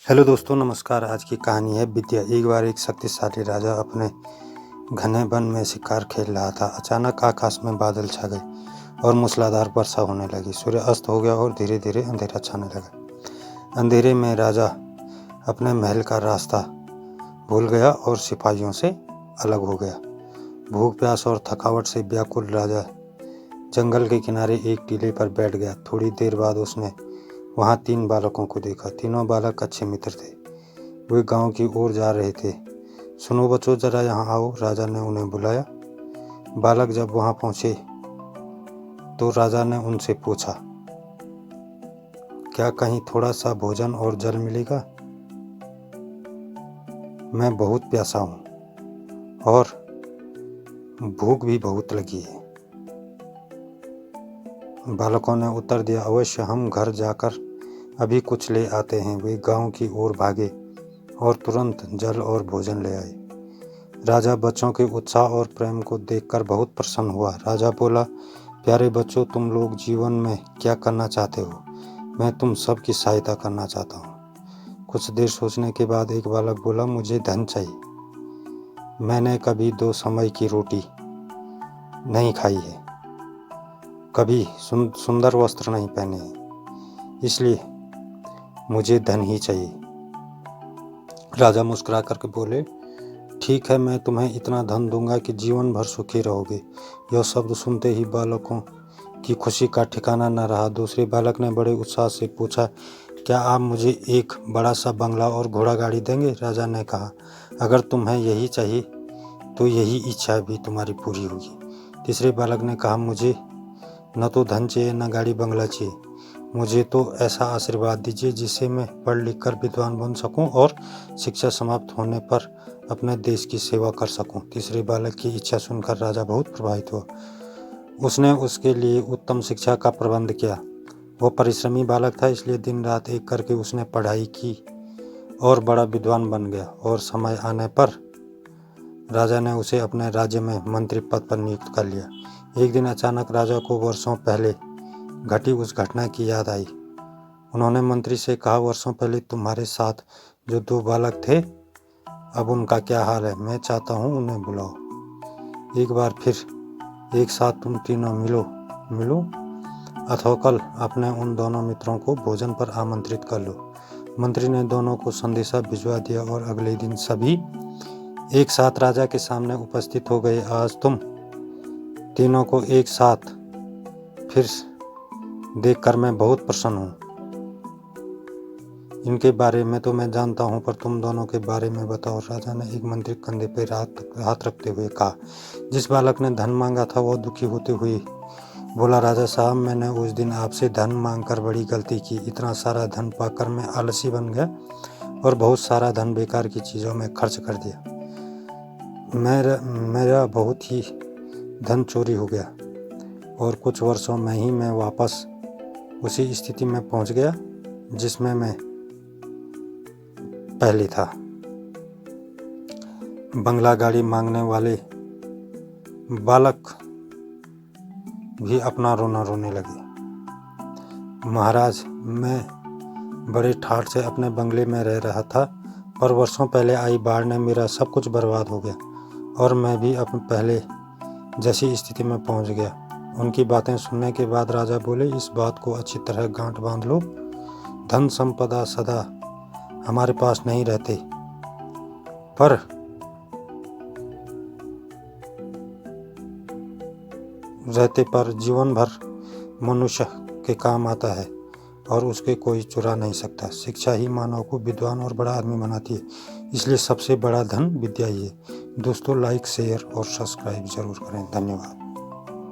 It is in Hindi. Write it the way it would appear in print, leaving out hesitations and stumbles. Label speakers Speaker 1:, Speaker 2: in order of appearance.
Speaker 1: हेलो दोस्तों, नमस्कार। आज की कहानी है विद्या। एक बार एक शक्तिशाली राजा अपने घने वन में शिकार खेल रहा था। अचानक आकाश में बादल छा गए और मूसलाधार वर्षा होने लगी। सूर्य अस्त हो गया और धीरे धीरे अंधेरा छाने लगा। अंधेरे में राजा अपने महल का रास्ता भूल गया और सिपाहियों से अलग हो गया। भूख, प्यास और थकावट से व्याकुल राजा जंगल के किनारे एक टीले पर बैठ गया। थोड़ी देर बाद उसने वहाँ 3 बालकों को देखा। तीनों बालक अच्छे मित्र थे। वे गांव की ओर जा रहे थे। सुनो बच्चों, जरा यहाँ आओ, राजा ने उन्हें बुलाया। बालक जब वहाँ पहुँचे तो राजा ने उनसे पूछा, क्या कहीं थोड़ा सा भोजन और जल मिलेगा? मैं बहुत प्यासा हूँ और भूख भी बहुत लगी है। बालकों ने उत्तर दिया, अवश्य, हम घर जाकर अभी कुछ ले आते हैं। वे गांव की ओर भागे और तुरंत जल और भोजन ले आए। राजा बच्चों के उत्साह और प्रेम को देखकर बहुत प्रसन्न हुआ। राजा बोला, प्यारे बच्चों, तुम लोग जीवन में क्या करना चाहते हो? मैं तुम सब की सहायता करना चाहता हूँ। कुछ देर सोचने के बाद एक बालक बोला, मुझे धन चाहिए। मैंने कभी 2 समय की रोटी नहीं खाई है, कभी सुंदर वस्त्र नहीं पहने हैं, इसलिए मुझे धन ही चाहिए। राजा मुस्कुरा करके बोले, ठीक है, मैं तुम्हें इतना धन दूंगा कि जीवन भर सुखी रहोगे। यह शब्द सुनते ही बालकों की खुशी का ठिकाना न रहा। दूसरे बालक ने बड़े उत्साह से पूछा, क्या आप मुझे एक बड़ा सा बंगला और घोड़ा गाड़ी देंगे? राजा ने कहा, अगर तुम्हें यही चाहिए तो यही इच्छा भी तुम्हारी पूरी होगी। तीसरे बालक ने कहा, मुझे न तो धन चाहिए न गाड़ी बंगला चाहिए, मुझे तो ऐसा आशीर्वाद दीजिए जिससे मैं पढ़ लिख कर विद्वान बन सकूं और शिक्षा समाप्त होने पर अपने देश की सेवा कर सकूं। तीसरे बालक की इच्छा सुनकर राजा बहुत प्रभावित हुआ। उसने उसके लिए उत्तम शिक्षा का प्रबंध किया। वह परिश्रमी बालक था, इसलिए दिन रात एक करके उसने पढ़ाई की और बड़ा विद्वान बन गया। और समय आने पर राजा ने उसे अपने राज्य में मंत्री पद पर नियुक्त कर लिया। एक दिन अचानक राजा को वर्षों पहले घटी उस घटना की याद आई। उन्होंने मंत्री से कहा, वर्षों पहले तुम्हारे साथ जो 2 बालक थे, अब उनका क्या हाल है? मैं चाहता हूँ उन्हें बुलाओ। एक बार फिर एक साथ तुम तीनों मिलो अथवा कल अपने उन दोनों मित्रों को भोजन पर आमंत्रित कर लो। मंत्री ने दोनों को संदेशा भिजवा दिया और अगले दिन सभी एक साथ राजा के सामने उपस्थित हो गए। आज तुम तीनों को एक साथ फिर देखकर मैं बहुत प्रसन्न हूँ। इनके बारे में तो मैं जानता हूँ, पर तुम दोनों के बारे में बताओ। राजा ने एक मंत्री कंधे पर हाथ रखते हुए कहा। जिस बालक ने धन मांगा था वह दुखी होते हुए बोला, राजा साहब, मैंने उस दिन आपसे धन मांगकर बड़ी गलती की। इतना सारा धन पाकर मैं आलसी बन गया और बहुत सारा धन बेकार की चीज़ों में खर्च कर दिया। मेरा बहुत ही धन चोरी हो गया और कुछ वर्षों में ही मैं वापस उसी स्थिति में पहुंच गया जिसमें मैं पहले था। बंगला गाड़ी मांगने वाले बालक भी अपना रोना रोने लगे। महाराज, मैं बड़े ठाठ से अपने बंगले में रह रहा था, पर वर्षों पहले आई बाढ़ ने मेरा सब कुछ बर्बाद हो गया और मैं भी अपने पहले जैसी स्थिति में पहुंच गया। उनकी बातें सुनने के बाद राजा बोले, इस बात को अच्छी तरह गांठ बांध लो। धन संपदा सदा हमारे पास नहीं रहते, पर जीवन भर मनुष्य के काम आता है और उसके कोई चुरा नहीं सकता। शिक्षा ही मानव को विद्वान और बड़ा आदमी बनाती है, इसलिए सबसे बड़ा धन विद्या ही है। दोस्तों, लाइक, शेयर और सब्सक्राइब जरूर करें। धन्यवाद।